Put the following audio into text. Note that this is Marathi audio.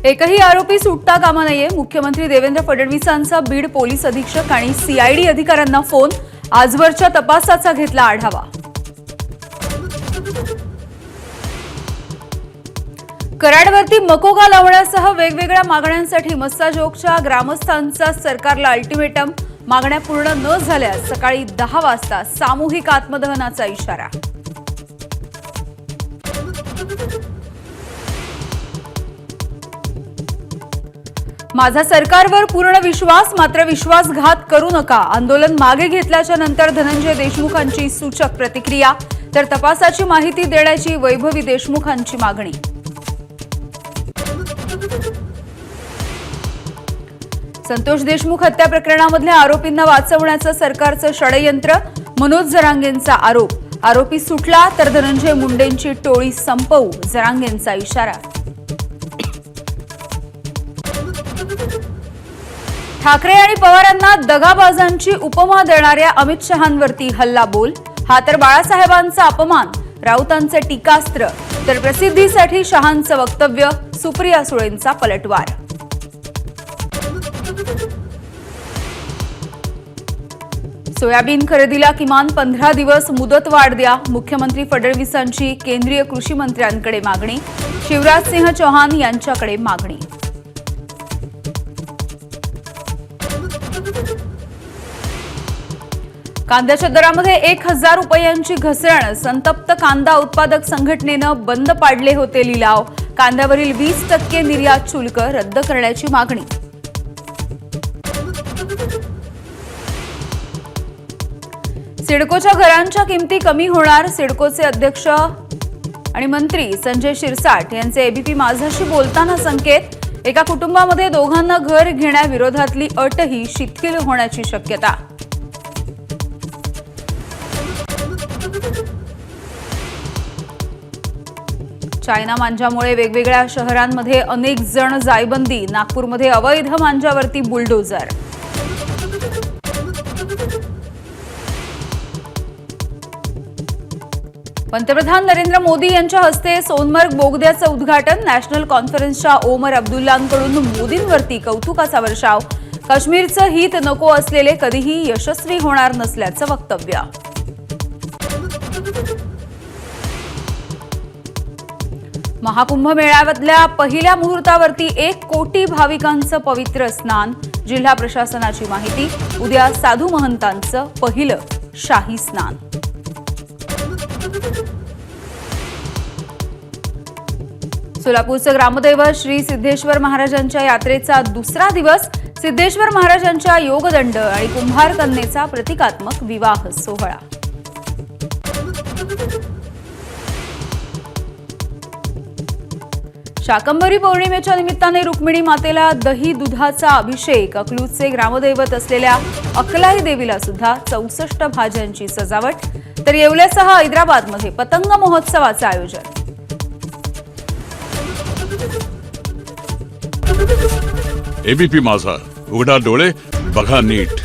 एकही आरोपी सुटता कामा नये। मुख्यमंत्री देवेंद्र फडणवीसांचा बीड पोलीस अधीक्षक आणि सीआयडी अधिकाऱ्यांना फोन। आजवरच्या तपासाचा घेतला आढावा। कराडवरती मकोका लावण्यासह वेगवेगळ्या मागण्यांसाठी मस्साजोगच्या ग्रामस्थांचा सरकारला अल्टिमेटम। मागण्या पूर्ण न झाल्यास सकाळी 10 वाजता सामूहिक आत्मदहनाचा इशारा। माझा सरकारवर पूर्ण विश्वास, मात्र विश्वासघात करू नका। आंदोलन मागे घेतल्याच्या नंतर धनंजय देशमुखांची सूचक प्रतिक्रिया। तर तपासाची माहिती देण्याची वैभवी देशमुखांची मागणी। संतोष देशमुख हत्या प्रकरणामधल्या आरोपींना वाचवण्याचं सरकारचं षडयंत्र। मनोज जरांगेंचा आरोप। आरोपी सुटला तर धनंजय मुंडेंची टोळी संपवू, जरांगेंचा इशारा। ठाकरे आणि पवारांना दगाबाजांची उपमा देणाऱ्या अमित शहांवरती हल्लाबोल। हा तर बाळासाहेबांचा अपमान, राऊतांचे टीकास्त्र। तर प्रसिद्धीसाठी शहांचं वक्तव्य, सुप्रिया सुळेंचा पलटवार। सोयाबीन खरेदीला किमान 15 दिवस मुदतवाढ द्या। मुख्यमंत्री फडणवीसांची केंद्रीय कृषी मंत्र्यांकडे मागणी। शिवराज सिंह चौहान यांच्याकडे मागणी। कांद्याच्या दरामध्ये 1000 रुपयांची घसरण। संतप्त कांदा उत्पादक संघटनेनं बंद पाडले होते लिलाव। कांद्यावरील 20% निर्यात शुल्क रद्द करण्याची मागणी। सिडकोच्या घरांच्या किमती कमी होणार। सिडकोचे अध्यक्ष आणि मंत्री संजय शिरसाट यांचे एबीपी माझाशी बोलताना संकेत। एका कुटुंबामध्ये दोघांना घर घेण्याविरोधातली अटही शिथिल होण्याची शक्यता। चायना मांजामुळे वेगवेगळ्या शहरांमध्ये अनेक जण जायबंदी। नागपूरमध्ये अवैध मांजावरती बुलडोजर। पंतप्रधान नरेंद्र मोदी यांच्या हस्ते सोनमर्ग बोगद्याचं उद्घाटन। नॅशनल कॉन्फरन्सच्या ओमर अब्दुल्लांकडून मोदींवरती कौतुकाचा वर्षाव। काश्मीरचं हित नको असलेले कधीही यशस्वी होणार नसल्याचं वक्तव्य। महाकुंभ मेळाव्यातल्या पहिल्या मुहूर्तावरती 1 कोटी भाविकांचं पवित्र स्नान। जिल्हा प्रशासनाची माहिती, उद्या साधू महंतांचं पहिलं शाही स्नान। सोलापूरचं ग्रामदैवत श्री सिद्धेश्वर महाराजांच्या यात्रेचा दुसरा दिवस। सिद्धेश्वर महाराजांच्या योगदंड आणि कुंभार कन्येचा प्रतिकात्मक विवाह सोहळा। शाकंभरी पौर्णिमेच्या निमित्ताने रुक्मिणी मातेला दही दुधाचा अभिषेक। अकलूजचे ग्रामदैवत असलेल्या अकलाई देवीला सुद्धा 64 भाज्यांची सजावट। तर येवल्यासह हैदराबादमध्ये पतंग महोत्सवाचं आयोजन। एबीपी माझा, उघडा डोळे बघा नीट।